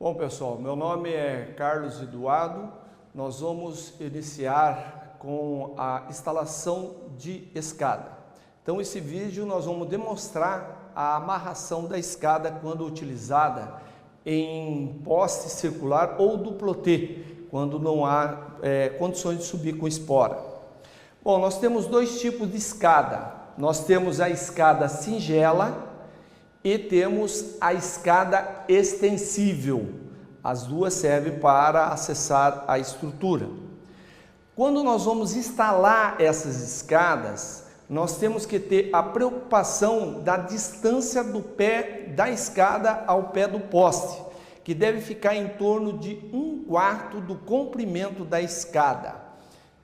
Bom, pessoal, meu nome é Carlos Eduardo. Nós vamos iniciar com a instalação de escada. Então, esse vídeo nós vamos demonstrar a amarração da escada quando utilizada em poste circular ou duplo T, quando não há condições de subir com espora. Bom, nós temos dois tipos de escada. Nós temos a escada singela e temos a escada extensível. As duas servem para acessar a estrutura. Quando nós vamos instalar essas escadas, nós temos que ter a preocupação da distância do pé da escada ao pé do poste, que deve ficar em torno de 1/4 do comprimento da escada.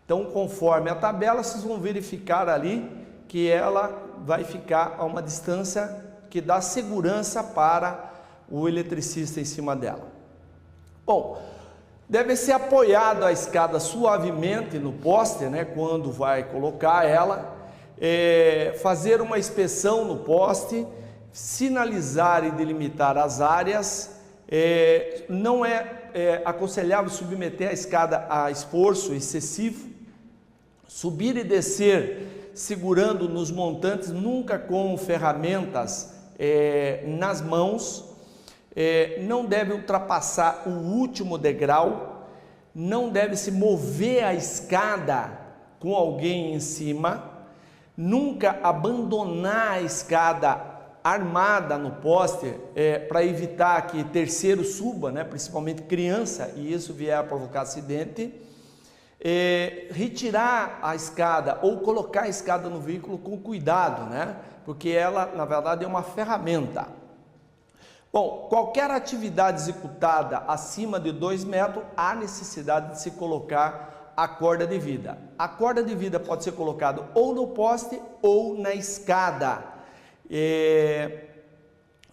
Então, conforme a tabela, vocês vão verificar ali que ela vai ficar a uma distância que dá segurança para o eletricista em cima dela. Bom, deve ser apoiado a escada suavemente no poste, né, quando vai colocar ela, fazer uma inspeção no poste, sinalizar e delimitar as áreas. Não é aconselhável submeter a escada a esforço excessivo, subir e descer segurando nos montantes, nunca com ferramentas nas mãos, não deve ultrapassar o último degrau, não deve se mover a escada com alguém em cima, nunca abandonar a escada armada no poste para evitar que terceiro suba, né, principalmente criança, e isso vier a provocar acidente. Retirar a escada ou colocar a escada no veículo com cuidado, né? Porque ela, na verdade, é uma ferramenta. Bom, qualquer atividade executada acima de 2 metros, há necessidade de se colocar a corda de vida. A corda de vida pode ser colocada ou no poste ou na escada.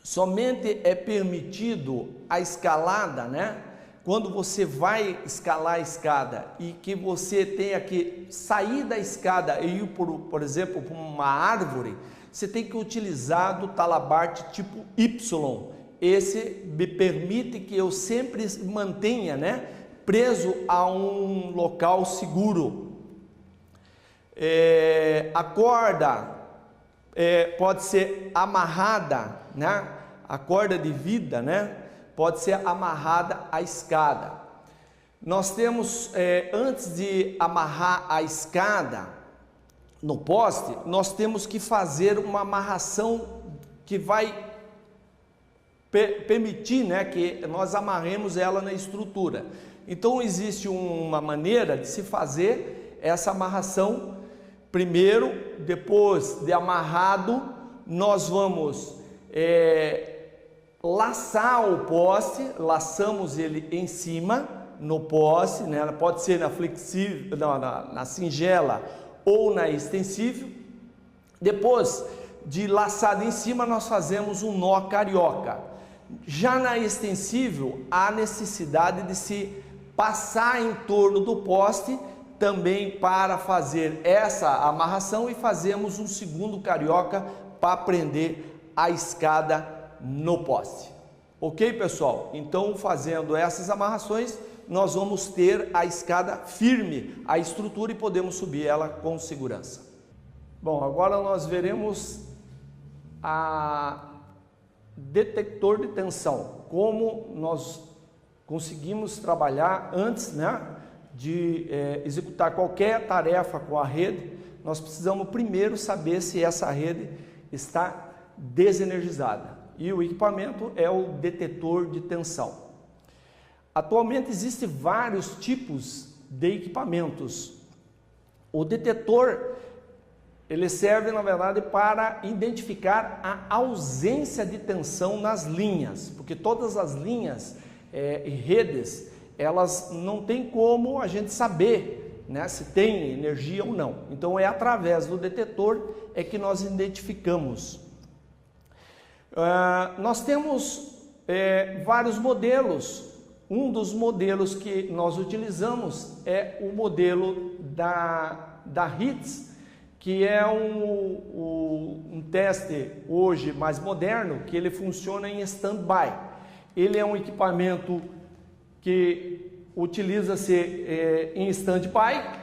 Somente é permitido a escalada, né? Quando você vai escalar a escada e que você tenha que sair da escada e ir, por exemplo, para uma árvore, você tem que utilizar do talabarte tipo Y. Esse me permite que eu sempre mantenha, né, preso a um local seguro. A corda pode ser amarrada, né? A corda de vida, né, pode ser amarrada à escada. Nós temos, antes de amarrar a escada no poste, nós temos que fazer uma amarração que vai permitir, né, que nós amarremos ela na estrutura. Então, existe uma maneira de se fazer essa amarração. Primeiro, depois de amarrado, nós vamos laçar o poste, laçamos ele em cima no poste, né? Pode ser na flexível, na singela ou na extensível. Depois de laçado em cima, nós fazemos um nó carioca. Já na extensível, há necessidade de se passar em torno do poste também para fazer essa amarração, e fazemos um segundo carioca para prender a escada no poste. Ok, pessoal? Então, fazendo essas amarrações, nós vamos ter a escada firme, a estrutura, e podemos subir ela com segurança. Bom, agora nós veremos a detector de tensão, como nós conseguimos trabalhar antes, né, de executar qualquer tarefa com a rede. Nós precisamos primeiro saber se essa rede está desenergizada, e o equipamento é o detetor de tensão. Atualmente existem vários tipos de equipamentos. O detetor, ele serve, na verdade, para identificar a ausência de tensão nas linhas, porque todas as linhas e redes, elas não tem como a gente saber, né, se tem energia ou não. Então, é através do detetor que nós identificamos. Nós temos vários modelos. Um dos modelos que nós utilizamos é o modelo da HITS, que é um teste hoje mais moderno, que ele funciona em stand-by. ele é um equipamento que utiliza-se em stand-by,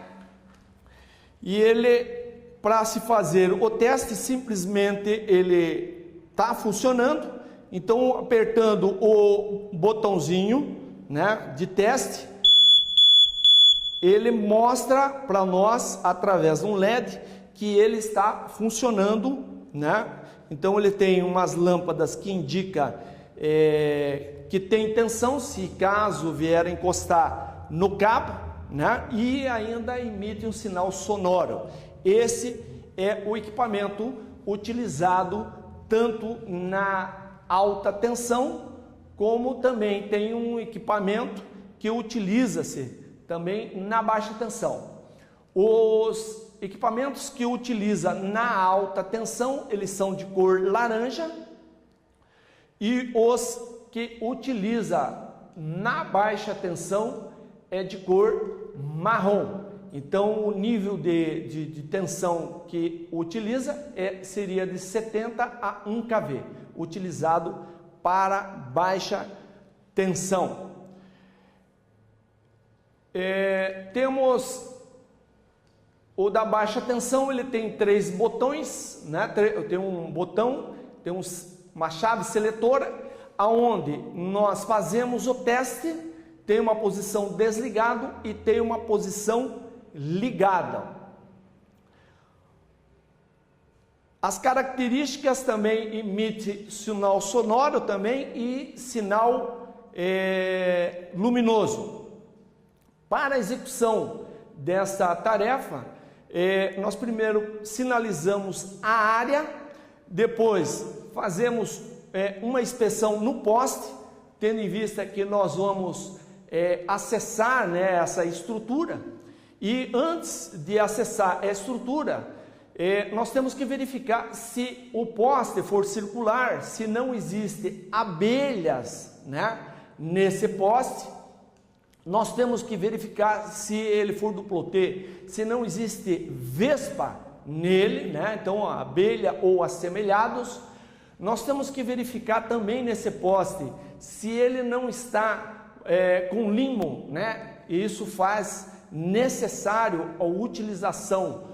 e ele, para se fazer o teste, simplesmente ele está funcionando. Então, apertando o botãozinho, né, de teste, ele mostra para nós, através de um LED, que ele está funcionando, né? Então ele tem umas lâmpadas que indica que tem tensão, se caso vier encostar no cabo, né? E ainda emite um sinal sonoro. Esse é o equipamento utilizado tanto na alta tensão, como também tem um equipamento que utiliza-se também na baixa tensão. Os equipamentos que utiliza na alta tensão, eles são de cor laranja, e os que utiliza na baixa tensão é de cor marrom. Então o nível de tensão que utiliza seria de 70 a 1 kV, utilizado para baixa tensão. Temos o da baixa tensão, ele tem 3 botões, né? Tem um botão, tem uma chave seletora, aonde nós fazemos o teste. Tem uma posição desligado e tem uma posição ligada. As características também emite sinal sonoro também e sinal luminoso. Para a execução dessa tarefa, nós primeiro sinalizamos a área, depois fazemos uma inspeção no poste, tendo em vista que nós vamos acessar, né, essa estrutura. E antes de acessar a estrutura, nós temos que verificar se o poste for circular, se não existe abelhas, né, nesse poste. Nós temos que verificar se ele for duplo T, se não existe vespa nele, né? Então a abelha ou assemelhados. Nós temos que verificar também nesse poste se ele não está com limo, né? E isso faz necessário a utilização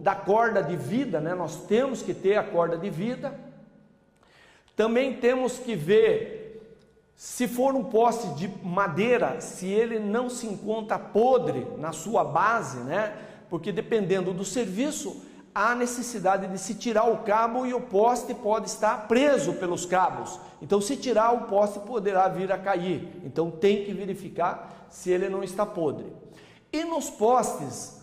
da corda de vida, né? Nós temos que ter a corda de vida. Também temos que ver se for um poste de madeira, se ele não se encontra podre na sua base, né? Porque dependendo do serviço, há necessidade de se tirar o cabo e o poste pode estar preso pelos cabos. Então, se tirar o poste, poderá vir a cair. Então, tem que verificar se ele não está podre. E nos postes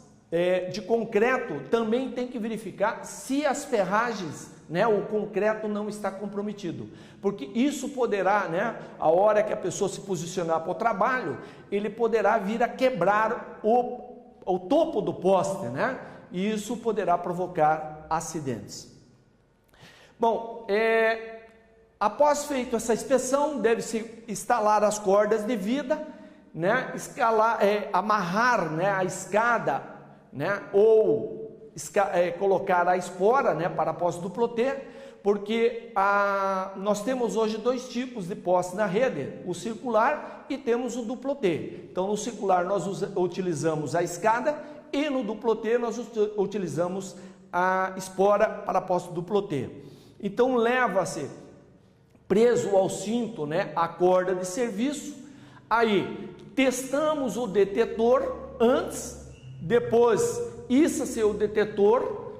de concreto, também tem que verificar se as ferragens, né, o concreto não está comprometido, porque isso poderá, né, a hora que a pessoa se posicionar para o trabalho, ele poderá vir a quebrar o topo do poste, né, e isso poderá provocar acidentes. Bom, após feito essa inspeção, deve-se instalar as cordas de vida, né, amarrar, né, a escada, né, ou colocar a espora, né, para poste duplo T, porque nós temos hoje 2 tipos de poste na rede, o circular e temos o duplo T. Então no circular nós utilizamos a escada e no duplo T nós utilizamos a espora para poste duplo T. Então leva-se preso ao cinto, né, a corda de serviço. Aí testamos o detetor antes, depois issa-se o detetor,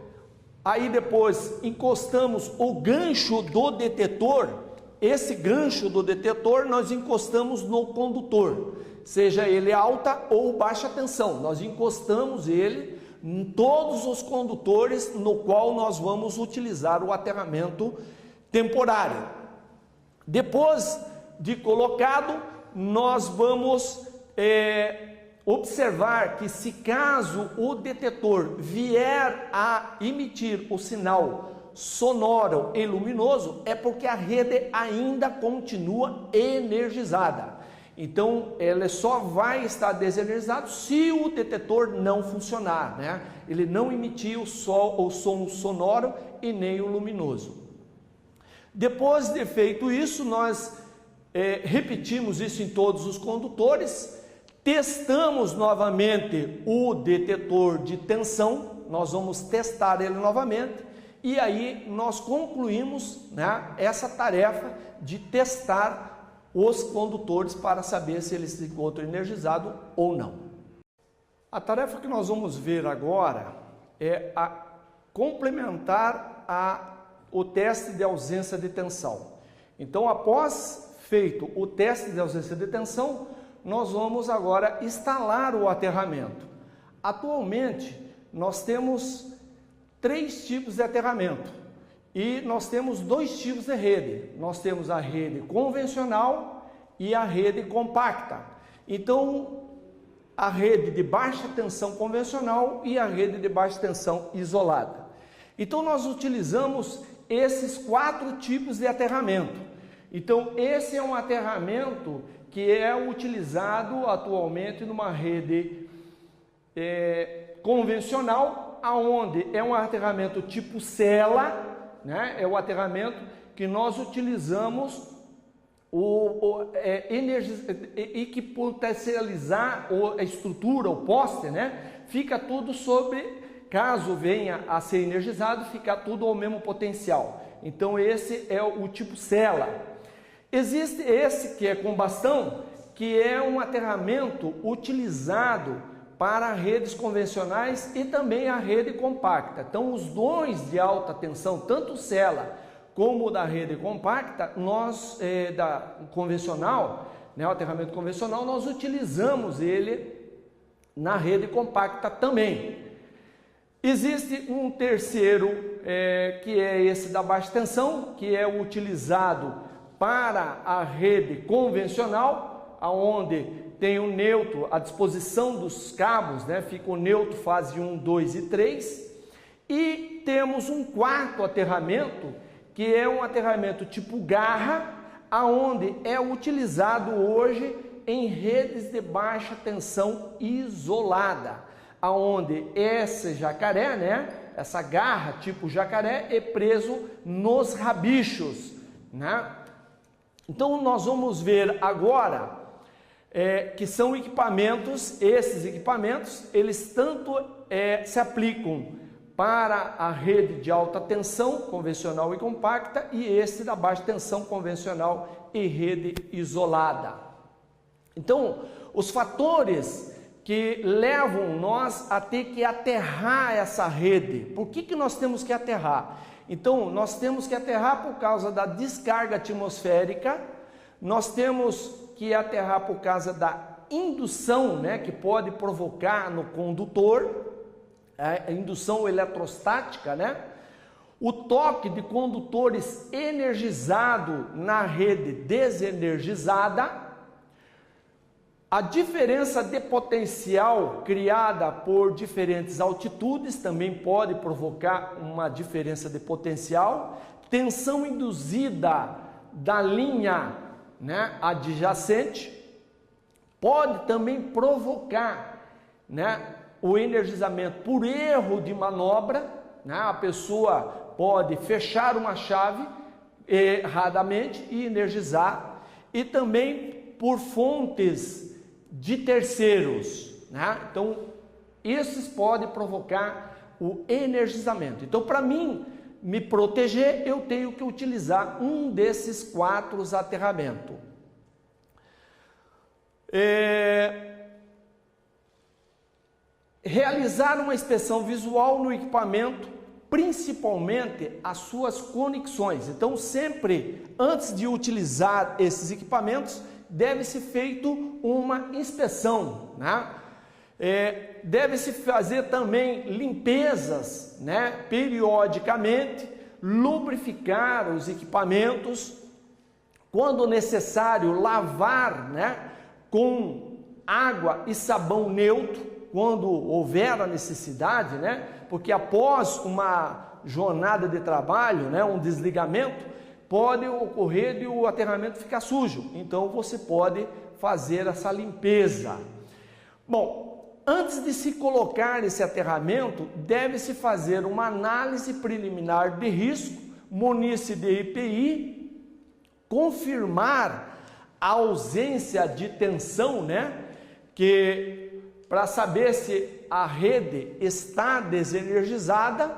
aí depois encostamos o gancho do detetor. Esse gancho do detetor nós encostamos no condutor, seja ele alta ou baixa tensão, nós encostamos ele em todos os condutores no qual nós vamos utilizar o aterramento temporário. Depois de colocado, nós vamos observar que se caso o detetor vier a emitir o sinal sonoro e luminoso, é porque a rede ainda continua energizada. Então, ela só vai estar desenergizado se o detetor não funcionar, né? Ele não emitir o som sonoro e nem o luminoso. Depois de feito isso, nós repetimos isso em todos os condutores, testamos novamente o detetor de tensão, nós vamos testar ele novamente, e aí nós concluímos, né, essa tarefa de testar os condutores para saber se eles se encontram energizados ou não. A tarefa que nós vamos ver agora é a complementar o teste de ausência de tensão. Então, após feito o teste de ausência de tensão, nós vamos agora instalar o aterramento. Atualmente, nós temos 3 tipos de aterramento e nós temos 2 tipos de rede. Nós temos a rede convencional e a rede compacta. Então, a rede de baixa tensão convencional e a rede de baixa tensão isolada. Então, nós utilizamos esses 4 tipos de aterramento. Então, esse é um aterramento que é utilizado atualmente numa rede convencional, aonde é um aterramento tipo cela, né? É o aterramento que nós utilizamos e que potencializar a estrutura, o poste, né? Fica tudo sobre, caso venha a ser energizado, fica tudo ao mesmo potencial. Então esse é o tipo cela. Existe esse que é combustão, que é um aterramento utilizado para redes convencionais e também a rede compacta. Então os dois de alta tensão, tanto o cela como da rede compacta, nós, da convencional, né, o aterramento convencional, nós utilizamos ele na rede compacta também. Existe um terceiro, que é esse da baixa tensão, que é utilizado para a rede convencional, onde tem o neutro, a disposição dos cabos, né, fica o neutro fase 1, 2 e 3. E temos um quarto aterramento, que é um aterramento tipo garra, aonde é utilizado hoje em redes de baixa tensão isolada, aonde esse jacaré, né, essa garra tipo jacaré é preso nos rabichos, né? Então nós vamos ver agora que são equipamentos, esses equipamentos, eles tanto se aplicam para a rede de alta tensão convencional e compacta e esse da baixa tensão convencional e rede isolada. Então, os fatores que levam nós a ter que aterrar essa rede. Por que nós temos que aterrar? Então, nós temos que aterrar por causa da descarga atmosférica, nós temos que aterrar por causa da indução, né, que pode provocar no condutor, a indução eletrostática, né? O toque de condutores energizado na rede desenergizada, a diferença de potencial criada por diferentes altitudes também pode provocar uma diferença de potencial, tensão induzida da linha, né, adjacente, pode também provocar, né, o energizamento por erro de manobra, né? A pessoa pode fechar uma chave erradamente e energizar, e também por fontes de terceiros, né? Então, esses podem provocar o energizamento. Então, para mim me proteger, eu tenho que utilizar um desses 4 aterramentos. Realizar uma inspeção visual no equipamento, principalmente as suas conexões. Então, sempre antes de utilizar esses equipamentos, deve-se feito uma inspeção, né? Deve-se fazer também limpezas, né, periodicamente, lubrificar os equipamentos, quando necessário lavar, né, com água e sabão neutro, quando houver a necessidade, né? Porque após uma jornada de trabalho, né, um desligamento, pode ocorrer de o aterramento ficar sujo. Então você pode fazer essa limpeza. Bom, antes de se colocar esse aterramento, deve-se fazer uma análise preliminar de risco, munir-se de EPI, confirmar a ausência de tensão, né? Que para saber se a rede está desenergizada,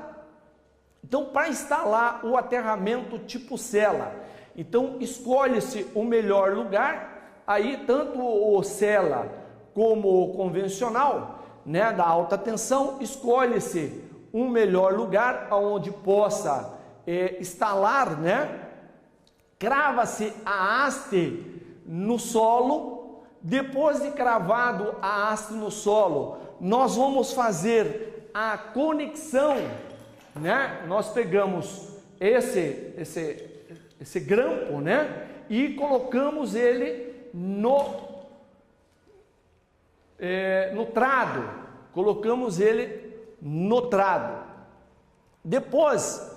então para instalar o aterramento tipo cela, então escolhe-se o melhor lugar, aí tanto o cela como o convencional, né, da alta tensão, escolhe-se um melhor lugar onde possa instalar, né? Crava-se a haste no solo. Depois de cravado a haste no solo, nós vamos fazer a conexão, né? Nós pegamos esse grampo, né? E colocamos ele no trado, colocamos ele no trado. Depois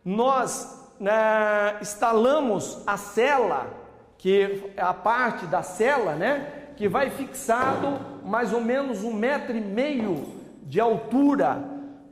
nós instalamos a cela, que é a parte da cela, né, que vai fixado mais ou menos 1,5 m de altura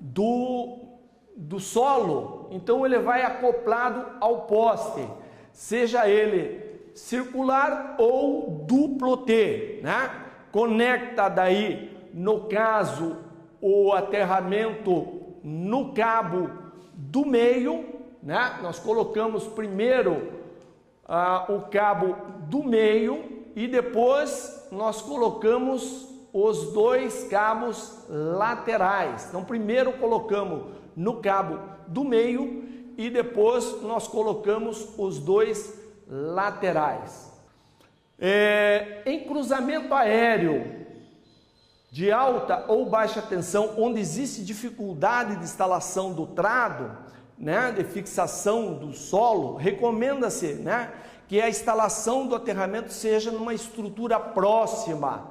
do solo. Então ele vai acoplado ao poste, seja ele circular ou duplo T, né? Conecta daí, no caso, o aterramento no cabo do meio, né? Nós colocamos primeiro o cabo do meio e depois nós colocamos os 2 cabos laterais. Então primeiro colocamos no cabo do meio e depois nós colocamos os 2 laterais. Em cruzamento aéreo de alta ou baixa tensão, onde existe dificuldade de instalação do trado, né, de fixação do solo, recomenda-se, né, que a instalação do aterramento seja numa estrutura próxima.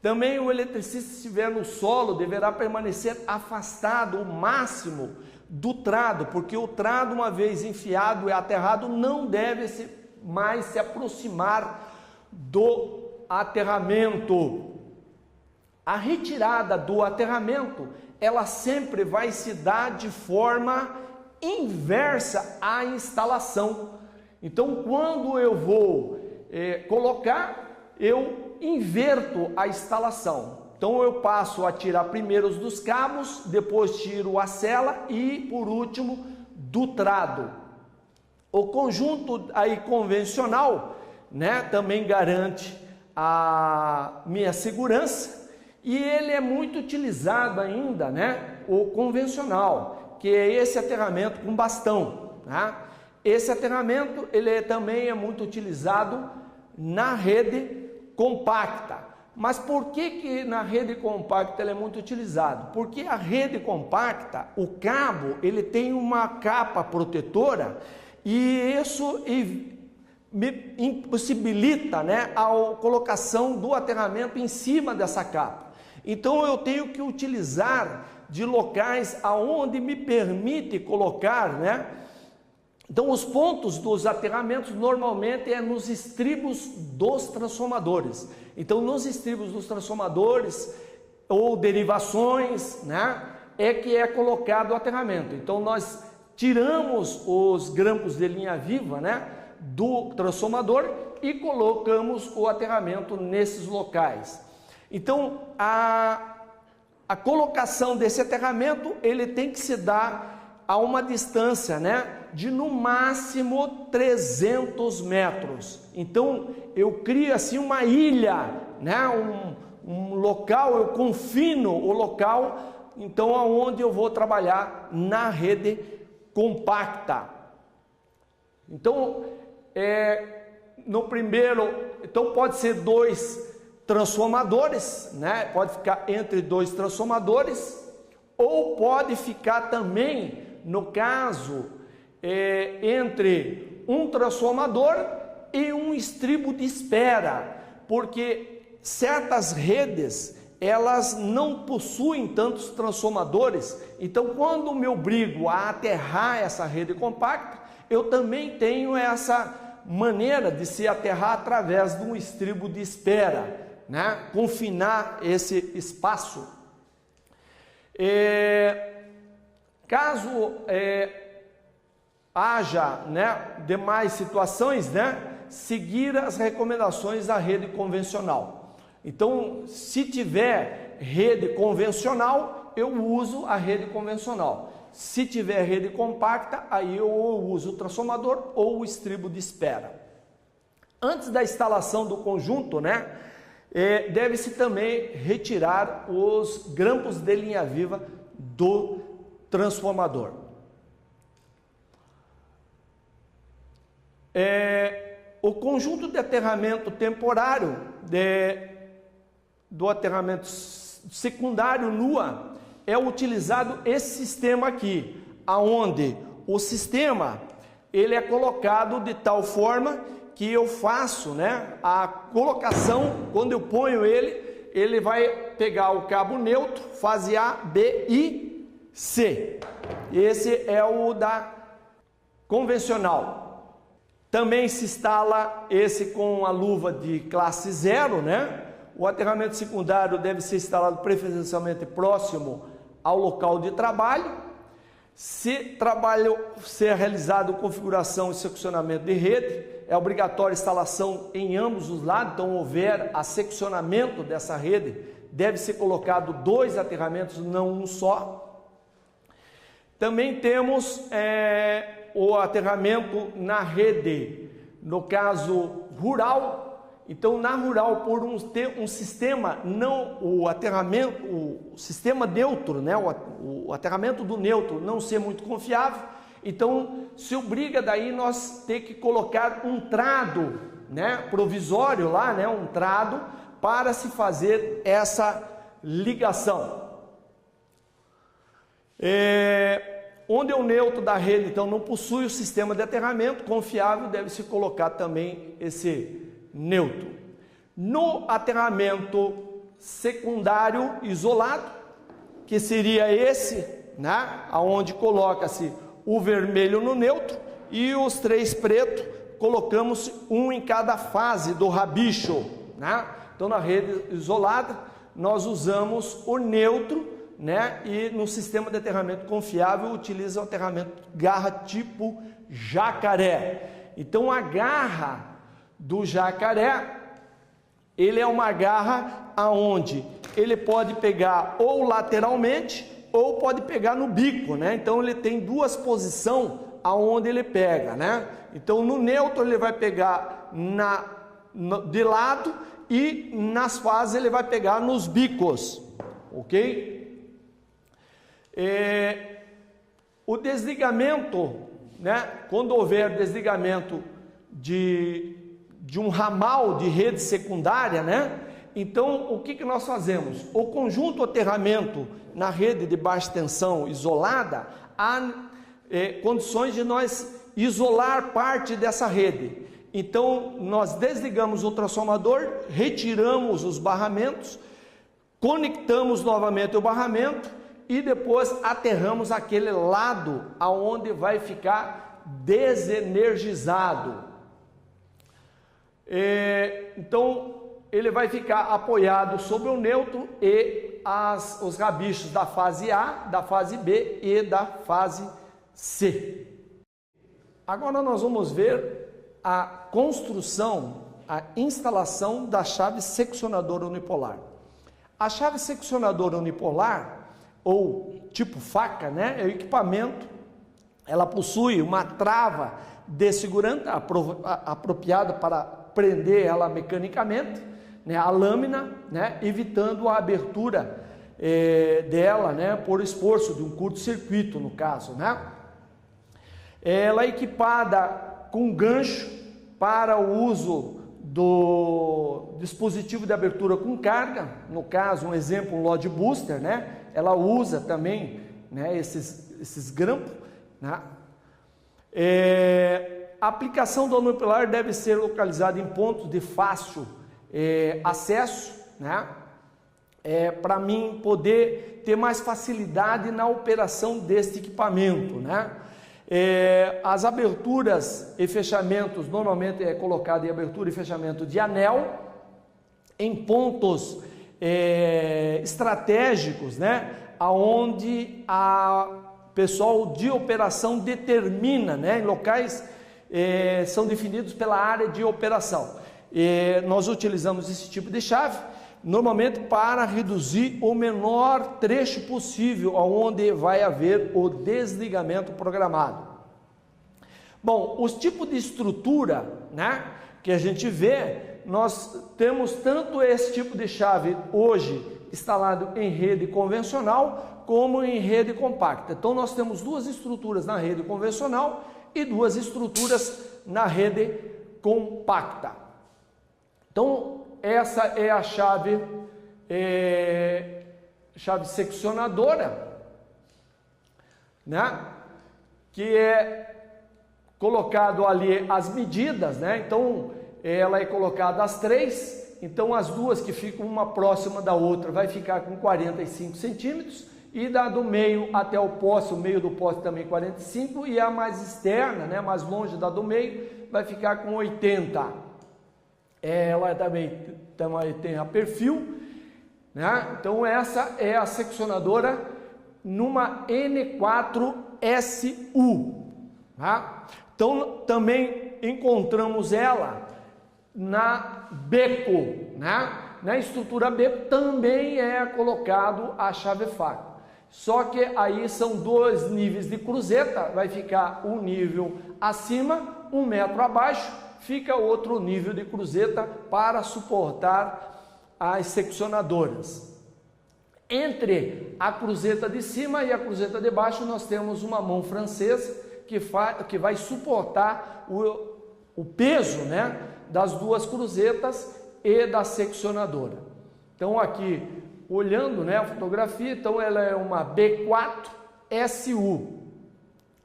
Também o eletricista, se estiver no solo, deverá permanecer afastado o máximo do trado, porque o trado, uma vez enfiado e aterrado, não deve mais se aproximar do aterramento. A retirada do aterramento, ela sempre vai se dar de forma inversa à instalação. Então, quando eu vou colocar, eu inverto a instalação. Então, eu passo a tirar primeiro os dos cabos, depois tiro a cela e, por último, do trado. O conjunto aí convencional, né, também garante a minha segurança, e ele é muito utilizado ainda, né, o convencional, que é esse aterramento com bastão, tá? Esse aterramento, ele também é muito utilizado na rede compacta. Mas por que na rede compacta ele é muito utilizado? Porque a rede compacta, o cabo, ele tem uma capa protetora e isso me impossibilita, né, a colocação do aterramento em cima dessa capa. Então eu tenho que utilizar de locais aonde me permite colocar, né? Então os pontos dos aterramentos normalmente é nos estribos dos transformadores. Então nos estribos dos transformadores ou derivações, né, é que é colocado o aterramento. Então nós tiramos os grampos de linha viva, né, do transformador e colocamos o aterramento nesses locais. Então a colocação desse aterramento, ele tem que se dar a uma distância, né, de no máximo 300 metros. Então eu crio assim uma ilha, né, um local, eu confino o local, então aonde eu vou trabalhar na rede compacta. Então no primeiro, então pode ser 2 transformadores, né? Pode ficar entre 2 transformadores, ou pode ficar também, no caso, entre um transformador e um estribo de espera, porque certas redes, elas não possuem tantos transformadores. Então quando me obrigo a aterrar essa rede compacta, eu também tenho essa maneira de se aterrar através de um estribo de espera, né? Confinar esse espaço. Caso haja, né, demais situações, né, seguir as recomendações da rede convencional. Então, se tiver rede convencional, eu uso a rede convencional. Se tiver rede compacta, aí eu uso o transformador ou o estribo de espera. Antes da instalação do conjunto, né, deve-se também retirar os grampos de linha viva do transformador. O conjunto de aterramento temporário do aterramento secundário NUA é utilizado esse sistema aqui, aonde o sistema ele é colocado de tal forma que eu faço, né, a colocação. Quando eu ponho ele vai pegar o cabo neutro, fase A, B e C. Esse é o da convencional. Também se instala esse com a luva de classe 0, né? O aterramento secundário deve ser instalado preferencialmente próximo ao local de trabalho. Se trabalho ser realizado configuração e seccionamento de rede, é obrigatória instalação em ambos os lados. Então, houver a seccionamento dessa rede, deve ser colocado 2 aterramentos, não um só. Também temos o aterramento na rede, no caso rural. Então, na rural, por ter um sistema, não o aterramento, o sistema neutro, né, o aterramento do neutro não ser muito confiável, então se obriga daí nós ter que colocar um trado, né, provisório lá, né, um trado para se fazer essa ligação. Onde o neutro da rede, então, não possui o sistema de aterramento confiável, deve-se colocar também esse neutro. No aterramento secundário isolado, que seria esse, né, aonde coloca-se o vermelho no neutro e os 3 pretos, colocamos um em cada fase do rabicho, né? Então, na rede isolada, nós usamos o neutro, né? E no sistema de aterramento confiável, utiliza o aterramento garra tipo jacaré. Então, a garra do jacaré, ele é uma garra aonde ele pode pegar ou lateralmente ou pode pegar no bico, né? Então ele tem 2 posições aonde ele pega, né? Então no neutro ele vai pegar de lado e nas fases ele vai pegar nos bicos, ok? O desligamento, né? Quando houver desligamento de um ramal de rede secundária, né? Então, o que nós fazemos? O conjunto aterramento na rede de baixa tensão isolada, há condições de nós isolar parte dessa rede. Então, nós desligamos o transformador, retiramos os barramentos, conectamos novamente o barramento e depois aterramos aquele lado aonde vai ficar desenergizado. Então, ele vai ficar apoiado sobre o neutro e os rabichos da fase A, da fase B e da fase C. Agora nós vamos ver a construção, a instalação da chave seccionadora unipolar. A chave seccionadora unipolar, ou tipo faca, né, é o equipamento. Ela possui uma trava de segurança apropriada para prender ela mecanicamente, né, a lâmina, né, evitando a abertura dela, né, por esforço de um curto-circuito, no caso, né. Ela é equipada com gancho para o uso do dispositivo de abertura com carga, no caso, um exemplo, um load booster, né, ela usa também, né, esses grampos, né. A aplicação do unipolar deve ser localizada em pontos de fácil acesso, né? Para mim poder ter mais facilidade na operação deste equipamento, né? As aberturas e fechamentos normalmente é colocado em abertura e fechamento de anel em pontos estratégicos, né? Aonde a pessoal de operação determina, né? Em locais são definidos pela área de operação. Nós utilizamos esse tipo de chave normalmente para reduzir o menor trecho possível aonde vai haver o desligamento programado. Bom, os tipos de estrutura, né, que a gente vê, nós temos tanto esse tipo de chave hoje instalado em rede convencional como em rede compacta. Então nós temos duas estruturas na rede convencional e duas estruturas na rede compacta. Então essa é a chave seccionadora, né? Que é colocado ali as medidas, né? Então ela é colocada as três, então as duas que ficam uma próxima da outra vai ficar com 45 centímetros, e da do meio até o poste, o meio do poste também 45, e a mais externa, né, mais longe da do meio, vai ficar com 80. Ela também tem a perfil, né? Então essa é a seccionadora numa N4SU, tá? Então também encontramos ela na beco, né? Na estrutura beco também é colocado a chave faca, só que aí são dois níveis de cruzeta, vai ficar um nível acima, 1 metro abaixo, fica outro nível de cruzeta para suportar as seccionadoras. Entre a cruzeta de cima e a cruzeta de baixo nós temos uma mão francesa que vai suportar o peso, né, das duas cruzetas e da seccionadora. Então aqui, olhando, né, a fotografia, então ela é uma B4SU.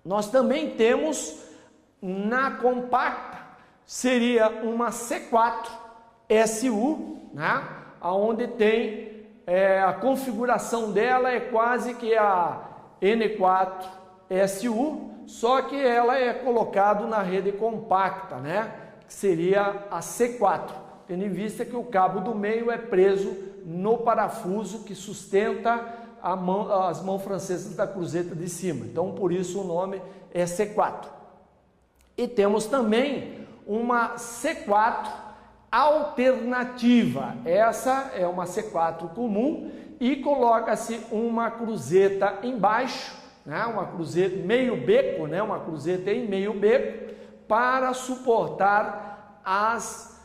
Nós também temos na compacta, seria uma C4SU, né, onde tem a configuração dela é quase que a N4SU, só que ela é colocado na rede compacta, né, que seria a C4, tendo em vista que o cabo do meio é preso no parafuso que sustenta as mãos francesas da cruzeta de cima. Então, por isso o nome é C4. E temos também uma C4 alternativa. Essa é uma C4 comum e coloca-se uma cruzeta embaixo, né? Uma cruzeta meio beco, né? Uma cruzeta em meio beco para suportar as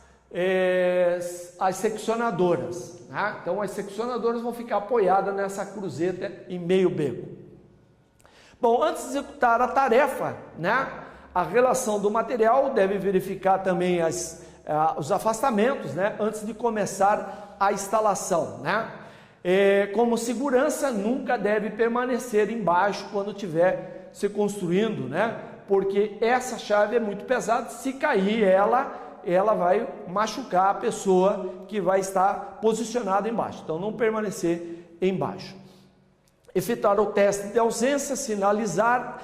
seccionadoras, né? Então as seccionadoras vão ficar apoiadas nessa cruzeta em meio beco. Bom, antes de executar a tarefa, né, a relação do material deve verificar também os afastamentos, né, antes de começar a instalação, né? Como segurança, nunca deve permanecer embaixo quando estiver se construindo, né? Porque essa chave é muito pesada, se cair ela vai machucar a pessoa que vai estar posicionada embaixo. Então não permanecer embaixo. Efetuar o teste de ausência, sinalizar,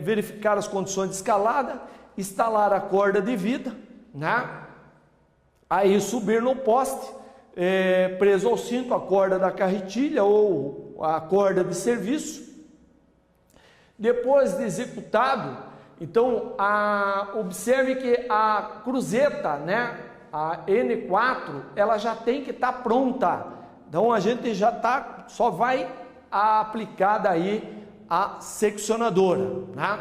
verificar as condições de escalada, instalar a corda de vida, né? Aí subir no poste, preso ao cinto, a corda da carretilha ou a corda de serviço. Depois de executado, então observe que a cruzeta, né, a N4, ela já tem que estar pronta. Então a gente só vai aplicar daí a seccionadora, né?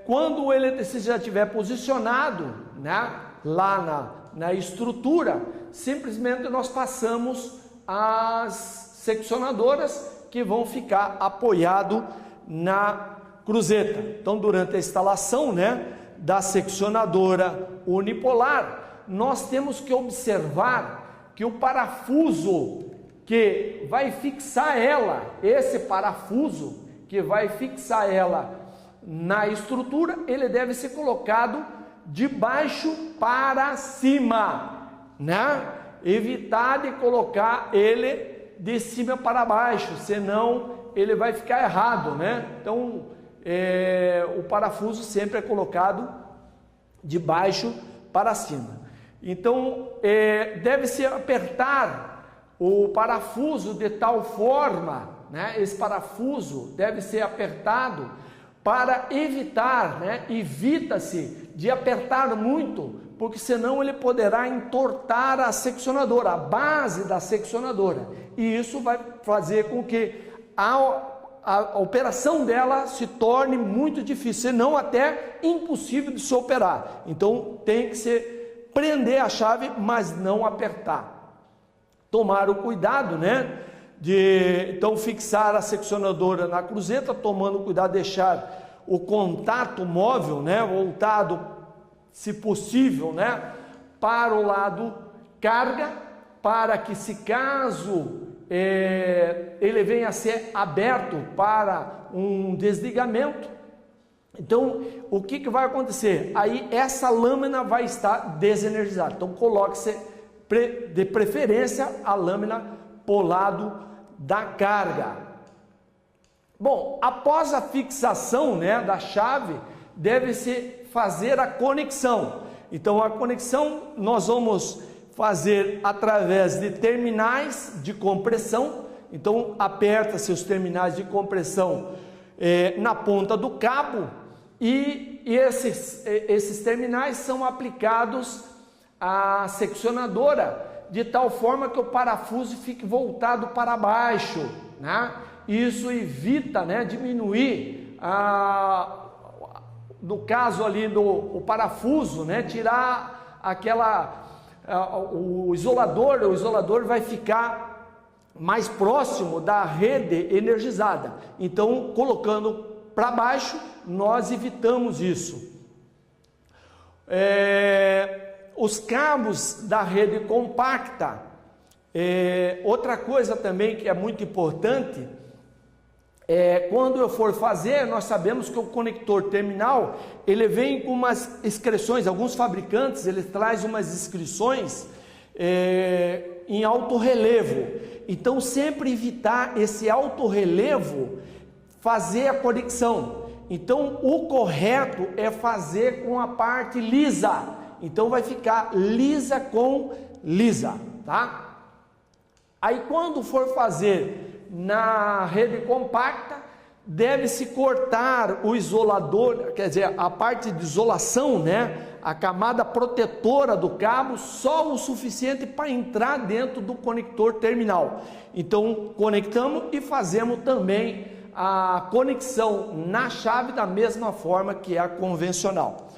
Quando o eletricista já estiver posicionado, né, lá na estrutura, simplesmente nós passamos as seccionadoras que vão ficar apoiado na cruzeta. Então, durante a instalação, né, da seccionadora unipolar, nós temos que observar que o parafuso que vai fixar ela, esse parafuso que vai fixar ela na estrutura, ele deve ser colocado de baixo para cima, né? Evitar de colocar ele de cima para baixo, senão ele vai ficar errado, né? Então, o parafuso sempre é colocado de baixo para cima. Então, deve-se apertar o parafuso de tal forma, né? Esse parafuso deve ser apertado para evitar, né, evita-se de apertar muito, porque senão ele poderá entortar a seccionadora, a base da seccionadora, e isso vai fazer com que a operação dela se torne muito difícil, senão até impossível de se operar. Então tem que se prender a chave, mas não apertar. Tomar o cuidado, né, de então fixar a seccionadora na cruzeta, tomando cuidado de deixar o contato móvel, né, voltado, se possível, né, para o lado carga, para que, se caso ele venha a ser aberto para um desligamento, então o que vai acontecer? Aí essa lâmina vai estar desenergizada. Então coloque-se de preferência a lâmina para o lado da carga. Bom, após a fixação, né, da chave, deve-se fazer a conexão. Então a conexão nós vamos fazer através de terminais de compressão. Então aperta-se os terminais de compressão na ponta do cabo, e esses terminais são aplicados à seccionadora, de tal forma que o parafuso fique voltado para baixo, né? Isso evita, né, diminuir no caso ali o parafuso, né, tirar o isolador vai ficar mais próximo da rede energizada. Então, colocando para baixo, nós evitamos isso. Os cabos da rede compacta, outra coisa também que é muito importante, quando eu for fazer, nós sabemos que o conector terminal, ele vem com umas inscrições, alguns fabricantes, eles trazem umas inscrições em alto relevo. Então sempre evitar esse alto relevo, fazer a conexão. Então o correto é fazer com a parte lisa. Então vai ficar lisa com lisa, tá? Aí quando for fazer na rede compacta, deve-se cortar o isolador, quer dizer, a parte de isolação, né? A camada protetora do cabo, só o suficiente para entrar dentro do conector terminal. Então conectamos e fazemos também a conexão na chave da mesma forma que a convencional.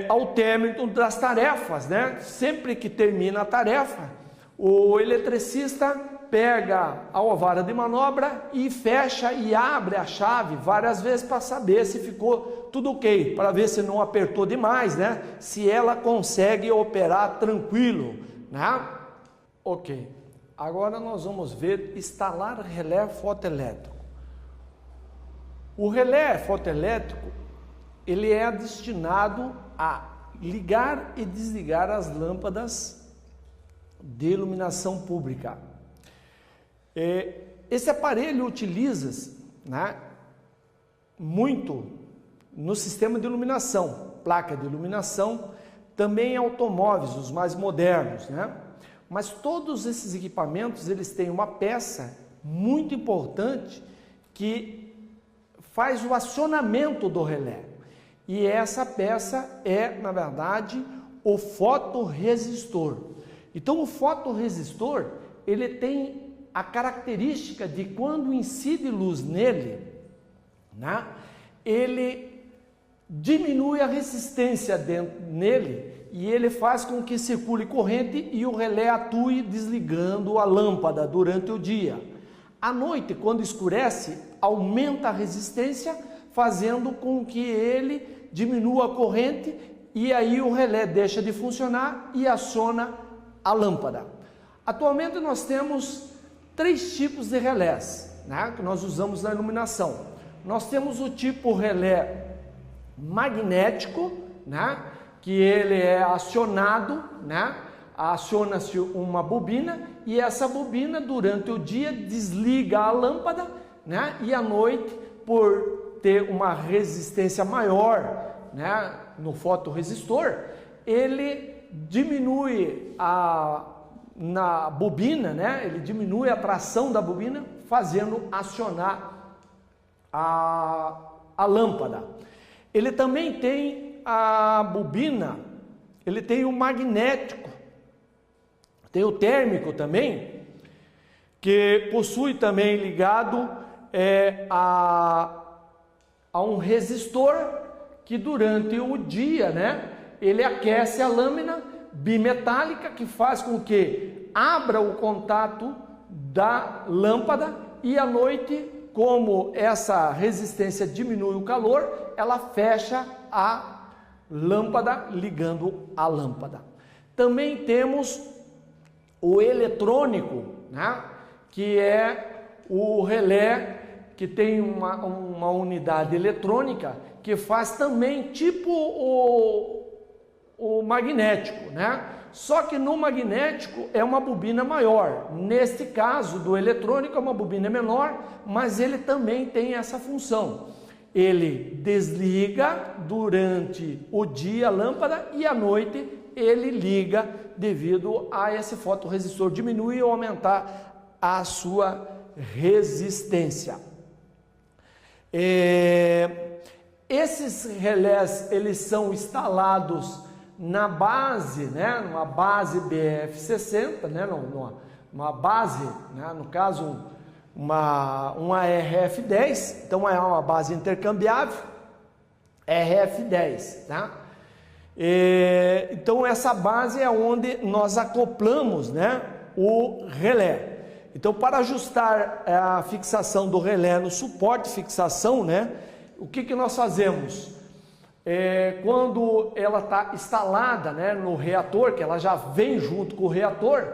Ao término das tarefas, né? Sempre que termina a tarefa, o eletricista pega a vara de manobra e fecha e abre a chave várias vezes para saber se ficou tudo ok, para ver se não apertou demais, né? Se ela consegue operar tranquilo, né? Ok. Agora nós vamos ver instalar relé fotoelétrico. O relé fotoelétrico, ele é destinado a ligar e desligar as lâmpadas de iluminação pública. Esse aparelho utiliza-se, né, muito no sistema de iluminação, placa de iluminação, também em automóveis, os mais modernos, né? Mas todos esses equipamentos, eles têm uma peça muito importante que faz o acionamento do relé. E essa peça na verdade, o fotorresistor. Então o fotorresistor, ele tem a característica de quando incide luz nele, né, ele diminui a resistência nele e ele faz com que circule corrente e o relé atue desligando a lâmpada durante o dia. À noite, quando escurece, aumenta a resistência, fazendo com que ele diminua a corrente e aí o relé deixa de funcionar e aciona a lâmpada. Atualmente nós temos 3 tipos de relés, né, que nós usamos na iluminação. Nós temos o tipo relé magnético, né, que ele é acionado, né, aciona-se uma bobina e essa bobina durante o dia desliga a lâmpada, né, e à noite, por ter uma resistência maior, né, no fotorresistor, ele diminui na bobina, né, ele diminui a tração da bobina, fazendo acionar a lâmpada. Ele também tem a bobina, ele tem o magnético, tem o térmico também, que possui também ligado a um resistor que durante o dia, né, ele aquece a lâmina bimetálica, que faz com que abra o contato da lâmpada, e à noite, como essa resistência diminui o calor, ela fecha a lâmpada ligando a lâmpada. Também temos o eletrônico, né, que é o relé, que tem uma unidade eletrônica que faz também tipo o magnético, né? Só que no magnético é uma bobina maior. Neste caso do eletrônico é uma bobina menor, mas ele também tem essa função. Ele desliga durante o dia a lâmpada e à noite ele liga devido a esse fotorresistor diminuir ou aumentar a sua resistência. Esses relés, eles são instalados na base, né, numa base BF60, né, numa base, né, no caso uma RF10, então é uma base intercambiável, RF10, tá? Então essa base é onde nós acoplamos, né, o relé. Então, para ajustar a fixação do relé no suporte de fixação, né, o que nós fazemos? Quando ela está instalada, né, no reator, que ela já vem junto com o reator,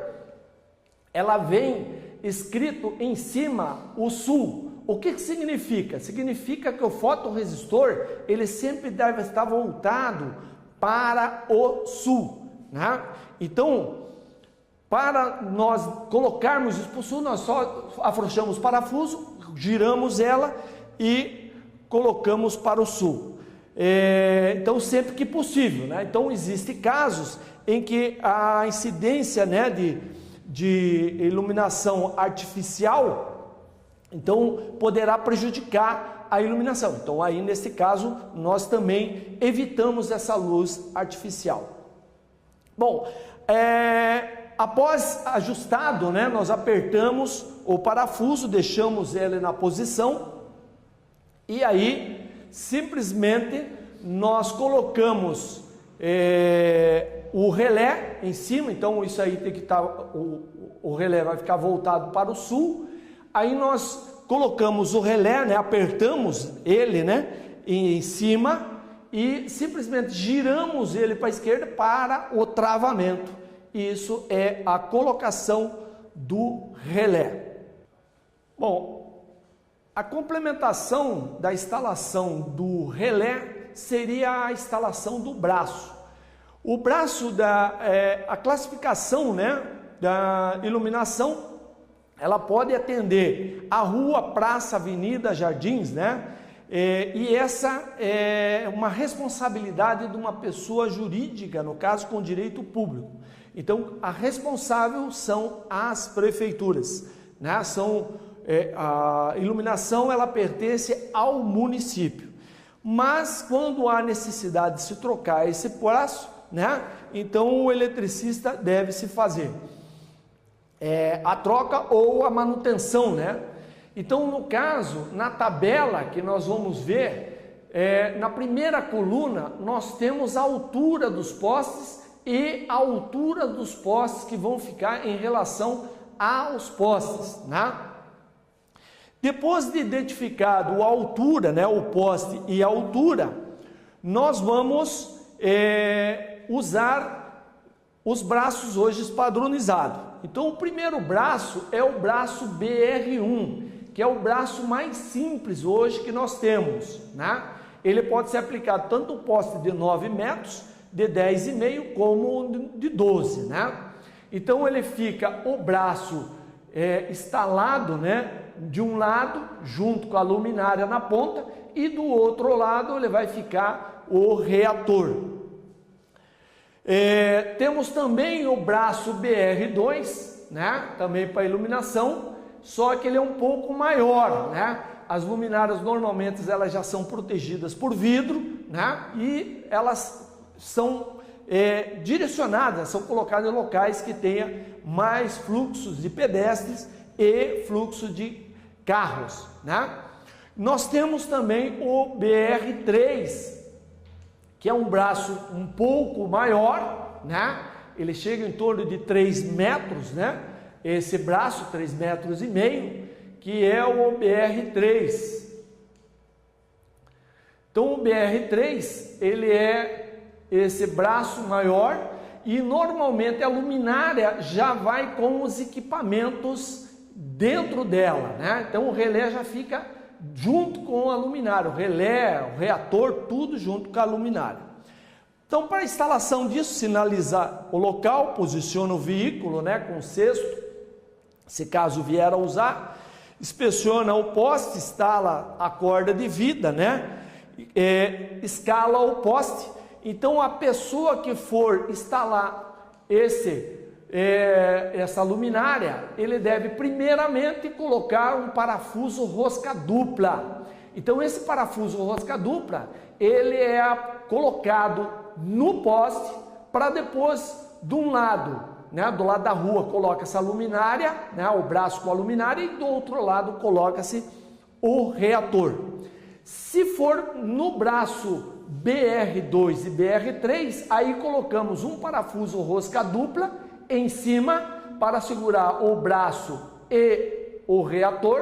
ela vem escrito em cima o sul. O que significa? Significa que o fotorresistor, ele sempre deve estar voltado para o sul, né? Então, para nós colocarmos isso para o sul, nós só afrouxamos o parafuso, giramos ela e colocamos para o sul. Então, sempre que possível, né? Então, existem casos em que a incidência, né, de iluminação artificial, então, poderá prejudicar a iluminação. Então, aí, nesse caso, nós também evitamos essa luz artificial. Bom, após ajustado, né, nós apertamos o parafuso, deixamos ele na posição e aí simplesmente nós colocamos o relé em cima. Então isso aí tem que estar, o relé vai ficar voltado para o sul. Aí nós colocamos o relé, né, apertamos ele, né, em cima e simplesmente giramos ele para a esquerda para o travamento. Isso é a colocação do relé. Bom, a complementação da instalação do relé seria a instalação do braço. O braço a classificação, né, da iluminação, ela pode atender a rua, praça, avenida, jardins, né? E essa é uma responsabilidade de uma pessoa jurídica, no caso com direito público. Então, a responsável são as prefeituras, né? A iluminação, ela pertence ao município. Mas, quando há necessidade de se trocar esse braço, né, então o eletricista deve se fazer a troca ou a manutenção, né? Então, no caso, na tabela que nós vamos ver, na primeira coluna, nós temos a altura dos postes e a altura dos postes que vão ficar em relação aos postes, né? Depois de identificado a altura, né, o poste e a altura, nós vamos usar os braços hoje padronizados. Então, o primeiro braço é o braço BR1, que é o braço mais simples hoje que nós temos, né? Ele pode ser aplicado tanto o poste de 9 metros, de 10,5 como de 12, né? Então ele fica o braço instalado, né, de um lado junto com a luminária na ponta e do outro lado ele vai ficar o reator. Temos também o braço BR2, né, também para iluminação, só que ele é um pouco maior, né? As luminárias normalmente elas já são protegidas por vidro, né? E elas são direcionadas, são colocadas em locais que tenha mais fluxos de pedestres e fluxo de carros, né? Nós temos também o BR3, que é um braço um pouco maior, né? Ele chega em torno de 3 metros, né? Esse braço, 3,5 metros, que é o BR3. Então o BR3, ele é esse braço maior e normalmente a luminária já vai com os equipamentos dentro dela, né? Então o relé já fica junto com a luminária, o relé, o reator, tudo junto com a luminária. Então, para a instalação disso, sinaliza o local, posiciona o veículo, né, com o cesto, se caso vier a usar, inspeciona o poste, instala a corda de vida, né, escala o poste. Então, a pessoa que for instalar essa luminária, ele deve primeiramente colocar um parafuso rosca dupla. Então esse parafuso rosca dupla, ele é colocado no poste para depois de um lado, né, do lado da rua coloca essa luminária, né, o braço com a luminária, e do outro lado coloca-se o reator. Se for no braço BR2 e BR3, aí colocamos um parafuso rosca dupla em cima para segurar o braço e o reator,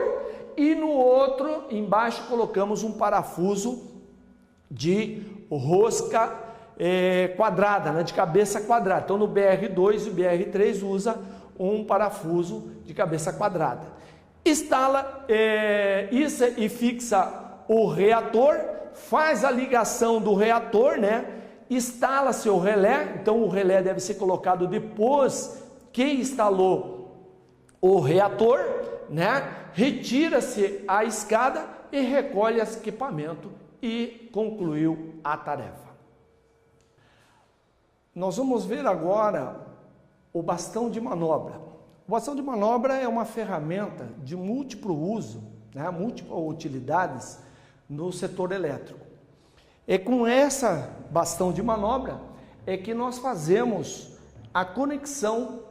e no outro embaixo colocamos um parafuso de rosca quadrada, né, de cabeça quadrada. Então no BR2 e BR3 usa um parafuso de cabeça quadrada. Instala isso e fixa o reator, faz a ligação do reator, né? Instala-se o relé. Então o relé deve ser colocado depois que instalou o reator, né? Retira-se a escada e recolhe esse equipamento e concluiu a tarefa. Nós vamos ver agora o bastão de manobra. O bastão de manobra é uma ferramenta de múltiplo uso, né? Múltiplas utilidades no setor elétrico. É com essa bastão de manobra é que nós fazemos a conexão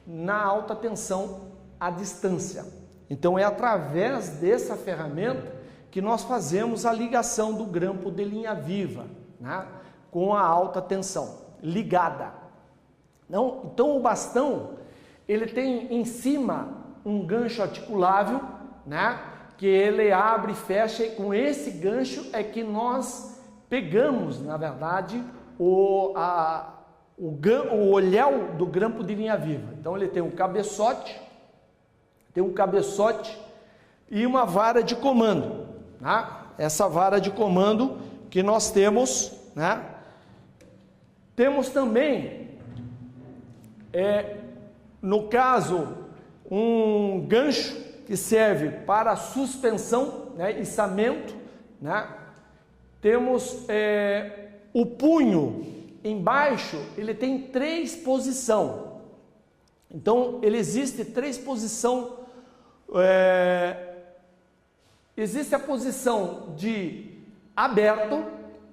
na alta tensão à distância. Então é através dessa ferramenta que nós fazemos a ligação do grampo de linha viva, né, com a alta tensão ligada. Então o bastão, ele tem em cima um gancho articulável, né, que ele abre e fecha, e com esse gancho é que nós pegamos, na verdade, o olhão do grampo de linha viva. Então ele tem um cabeçote, e uma vara de comando, né? Essa vara de comando que nós temos, né? Temos também, no caso, um gancho que serve para suspensão, né? Içamento, né? Temos o punho embaixo, ele tem 3 posições. Então ele existe 3 posições. Existe a posição de aberto,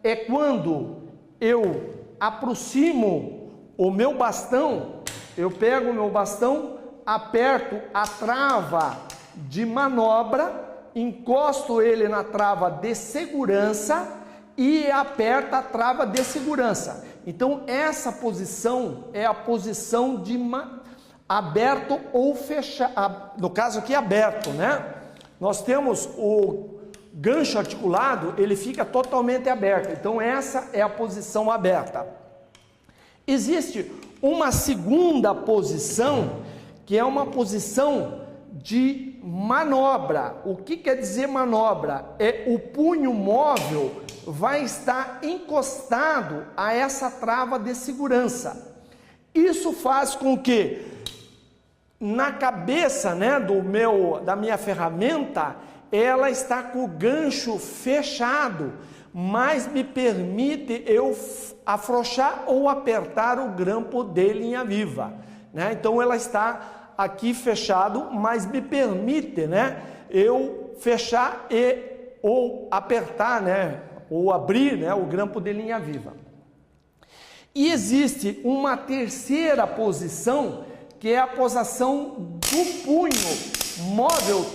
é quando eu aproximo o meu bastão, eu pego o meu bastão, aperto a trava de manobra, encosto ele na trava de segurança e aperta a trava de segurança. Então essa posição é a posição de aberto ou fechado, no caso aqui aberto, né? Nós temos o gancho articulado, ele fica totalmente aberto, então essa é a posição aberta. Existe uma segunda posição, que é uma posição de manobra. O que quer dizer manobra? É o punho móvel vai estar encostado a essa trava de segurança. Isso faz com que na cabeça, né, da minha ferramenta, ela está com o gancho fechado, mas me permite eu afrouxar ou apertar o grampo de linha viva, né? Então ela está aqui fechado, mas me permite, né, eu fechar ou apertar, né, ou abrir, né, o grampo de linha viva. E existe uma terceira posição, que é a posição do punho móvel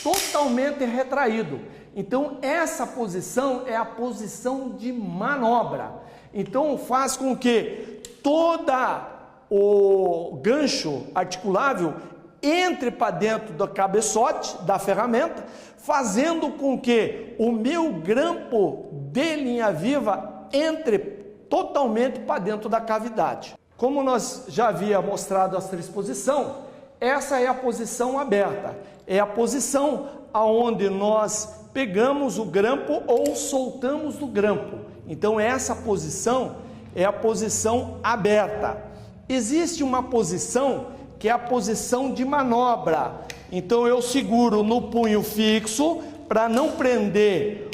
totalmente retraído. Então essa posição é a posição de manobra. Então faz com que toda o gancho articulável entre para dentro do cabeçote da ferramenta, fazendo com que o meu grampo de linha viva entre totalmente para dentro da cavidade. Como nós já havia mostrado as três posições, essa é a posição aberta, é a posição aonde nós pegamos o grampo ou soltamos do grampo. Então essa posição é a posição aberta. Existe uma posição que é a posição de manobra. Então eu seguro no punho fixo para não prender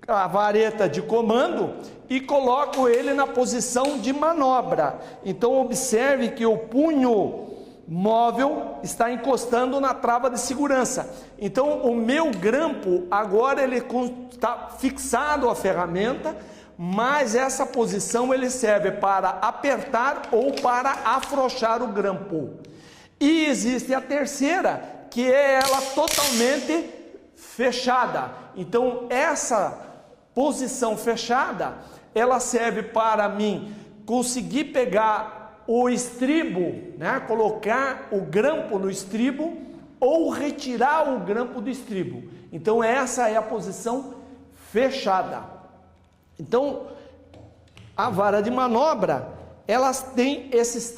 a vareta de comando e coloco ele na posição de manobra. Então observe que o punho móvel está encostando na trava de segurança. Então o meu grampo agora ele está fixado à ferramenta, mas essa posição ele serve para apertar ou para afrouxar o grampo. E existe a terceira, que é ela totalmente fechada. Então essa posição fechada, ela serve para mim conseguir pegar o estribo, né? Colocar o grampo no estribo ou retirar o grampo do estribo. Então essa é a posição fechada. Então a vara de manobra, elas têm essas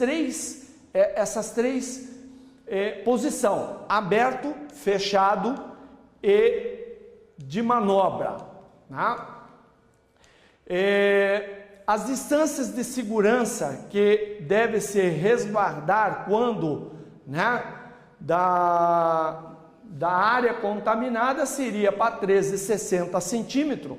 três posições: aberto, fechado e de manobra, né? As distâncias de segurança que deve se resguardar quando, né, da área contaminada seria para 13,60 centímetros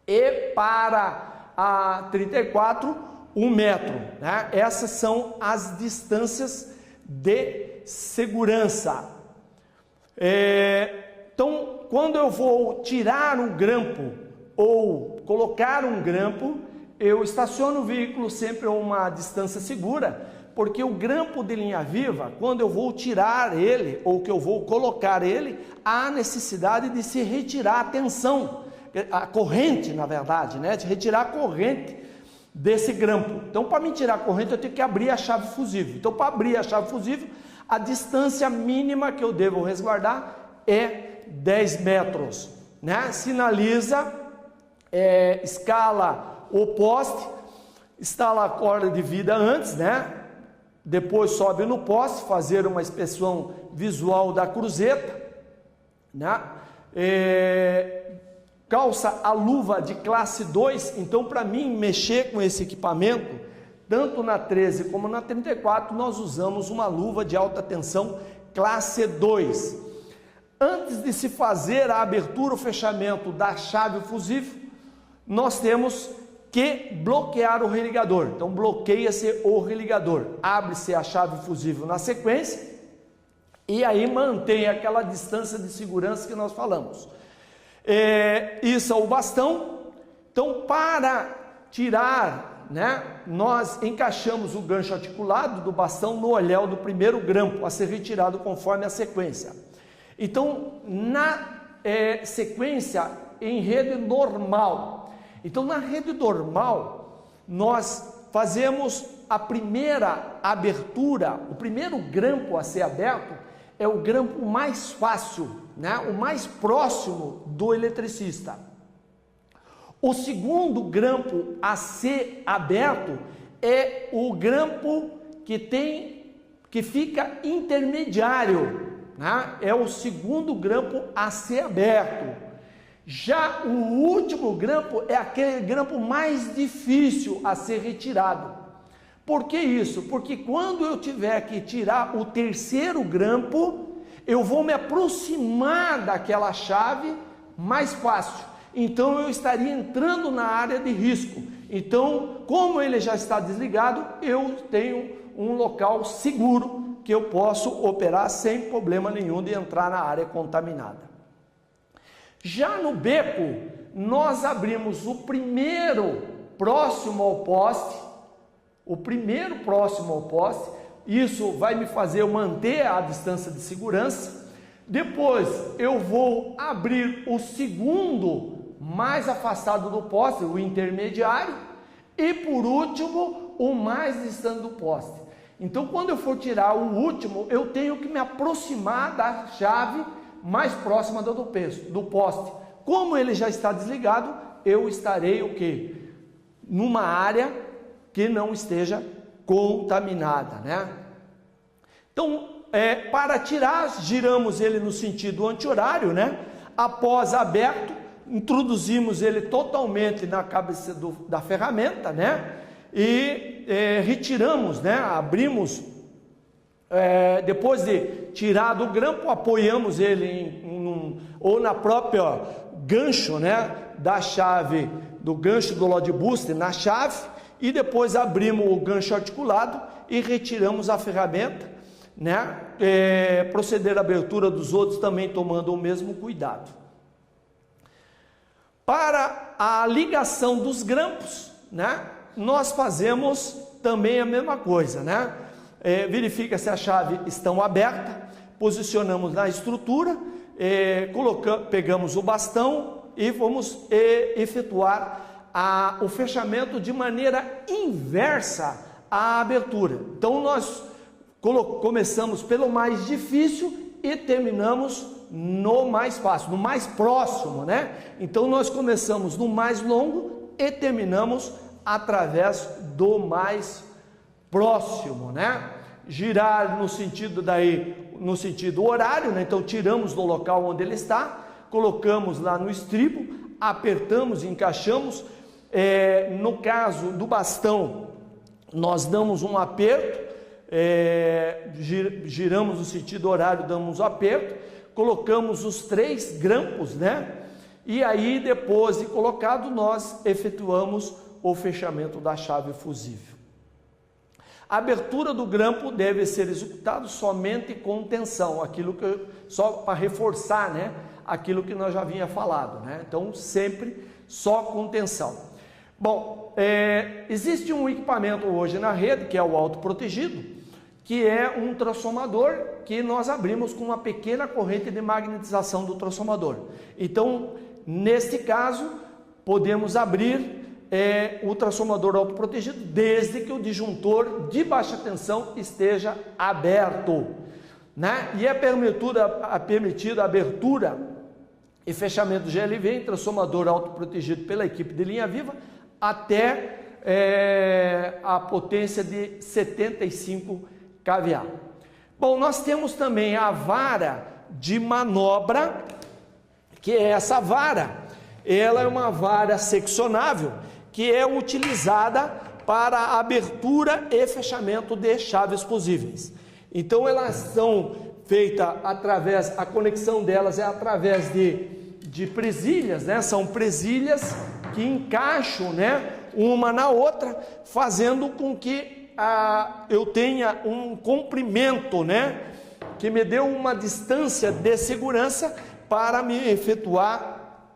e para a 34, 1 metro, né? Essas são as distâncias de segurança. Então, quando eu vou tirar um grampo ou colocar um grampo, eu estaciono o veículo sempre a uma distância segura, porque o grampo de linha viva, quando eu vou tirar ele ou que eu vou colocar ele, há necessidade de se retirar a tensão, a corrente, na verdade, né, de retirar a corrente desse grampo. Então, para me tirar a corrente, eu tenho que abrir a chave fusível. Então, para abrir a chave fusível, a distância mínima que eu devo resguardar é 10 metros, né? Sinaliza, escala o poste, instala a corda de vida antes, né? Depois sobe no poste, fazer uma inspeção visual da cruzeta, né? Calça a luva de classe 2. Então, para mim mexer com esse equipamento, tanto na 13 como na 34, nós usamos uma luva de alta tensão classe 2. Antes de se fazer a abertura ou fechamento da chave fusível, nós temos que bloquear o religador. Então bloqueia-se o religador, abre-se a chave fusível na sequência e aí mantém aquela distância de segurança que nós falamos. Isso é o bastão. Então, para tirar, né, nós encaixamos o gancho articulado do bastão no olhel do primeiro grampo a ser retirado conforme a sequência. Então, na sequência em rede normal. Então, na rede normal, nós fazemos a primeira abertura, o primeiro grampo a ser aberto é o grampo mais fácil, né? O mais próximo do eletricista. O segundo grampo a ser aberto é o grampo que fica intermediário, né? É o segundo grampo a ser aberto. Já o último grampo é aquele grampo mais difícil a ser retirado. Por que isso? Porque quando eu tiver que tirar o terceiro grampo, eu vou me aproximar daquela chave mais fácil. Então eu estaria entrando na área de risco. Então, como ele já está desligado, eu tenho um local seguro que eu posso operar sem problema nenhum de entrar na área contaminada. Já no beco, nós abrimos o primeiro próximo ao poste, isso vai me fazer eu manter a distância de segurança. Depois eu vou abrir o segundo mais afastado do poste, o intermediário, e por último o mais distante do poste. Então, quando eu for tirar o último, eu tenho que me aproximar da chave mais próxima do poste. Como ele já está desligado, eu estarei o quê? Numa área que não esteja contaminada, né? Então, para tirar, giramos ele no sentido anti-horário, né? Após aberto, introduzimos ele totalmente na cabeça da ferramenta, né? E retiramos, né? Abrimos, depois de tirar do grampo, apoiamos ele ou na própria gancho, né? Da chave, do gancho do Load Booster na chave, e depois abrimos o gancho articulado e retiramos a ferramenta, né? Proceder à abertura dos outros também tomando o mesmo cuidado. Para a ligação dos grampos, né? Nós fazemos também a mesma coisa, né? Verifica se a chave estão aberta, posicionamos na estrutura, pegamos o bastão e vamos efetuar o fechamento de maneira inversa à abertura. Então nós começamos pelo mais difícil e terminamos no mais fácil, no mais próximo, né? Então nós começamos no mais longo e terminamos através do mais próximo, né? Girar no sentido horário, né? Então tiramos do local onde ele está, colocamos lá no estribo, apertamos, encaixamos. No caso do bastão, nós damos um aperto, giramos no sentido horário, damos um aperto, colocamos os 3 grampos, né? E aí, depois de colocado, nós efetuamos o fechamento da chave fusível. A abertura do grampo deve ser executada somente com tensão, só para reforçar, né? Aquilo que nós já havia falado, né? Então, sempre só com tensão. Bom, existe um equipamento hoje na rede, que é o autoprotegido, que é um transformador que nós abrimos com uma pequena corrente de magnetização do transformador. Então, neste caso, podemos abrir o transformador autoprotegido desde que o disjuntor de baixa tensão esteja aberto, né? E é permitida a abertura e fechamento do GLV em transformador autoprotegido pela equipe de linha viva até a potência de 75 kVA. Bom, nós temos também a vara de manobra, que é essa vara. Ela é uma vara seccionável que é utilizada para a abertura e fechamento de chaves fusíveis. Então elas são feitas através, a conexão delas é através de presilhas, né? São presilhas que encaixam, né, uma na outra, fazendo com que eu tenha um comprimento, né, que me dê uma distância de segurança para me efetuar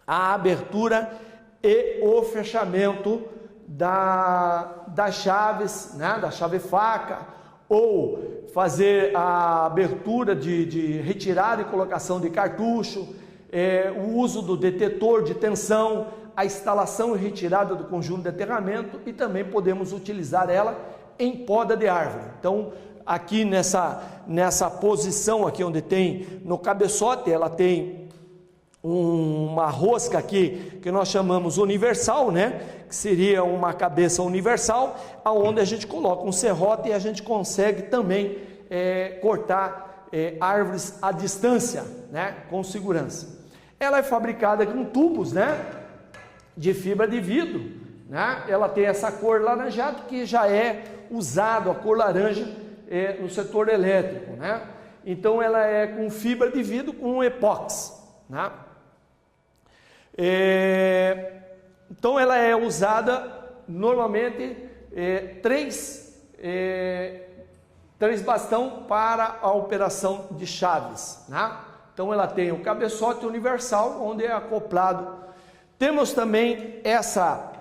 a abertura e o fechamento das chaves, né, da chave faca, ou fazer a abertura de retirada e colocação de cartucho, o uso do detetor de tensão, a instalação e retirada do conjunto de aterramento, e também podemos utilizar ela em poda de árvore. Então, aqui nessa posição aqui onde tem no cabeçote, ela tem uma rosca aqui que nós chamamos universal, né? Que seria uma cabeça universal, aonde a gente coloca um serrote e a gente consegue também cortar árvores à distância, né? Com segurança. Ela é fabricada com tubos, né? De fibra de vidro, né? Ela tem essa cor laranjada que já é usado, a cor laranja no setor elétrico, né? Então ela é com fibra de vidro com epóxi, né? Então ela é usada normalmente 3 3 bastão para a operação de chaves, né? Então ela tem o cabeçote universal, onde é acoplado. Temos também essa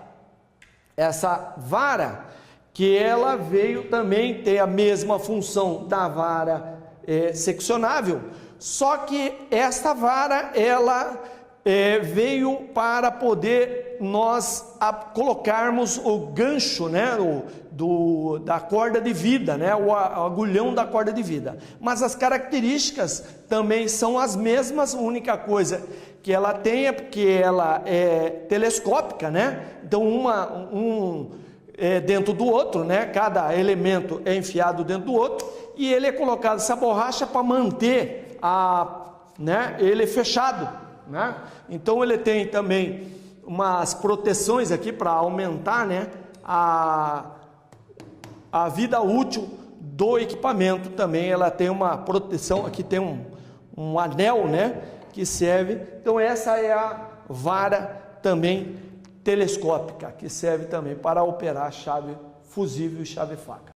vara, que ela veio também ter a mesma função da vara seccionável, só que esta vara ela veio para poder nós colocarmos o gancho, né, da corda de vida, né, o agulhão da corda de vida. Mas as características também são as mesmas, a única coisa que ela tem é porque ela é telescópica, né? Então um dentro do outro, né? Cada elemento é enfiado dentro do outro e ele é colocado essa borracha para manter ele fechado, né? Então ele tem também umas proteções aqui para aumentar, né, a vida útil do equipamento. Também ela tem uma proteção, aqui tem um anel, né, que serve. Então essa é a vara também telescópica, que serve também para operar chave fusível e chave faca.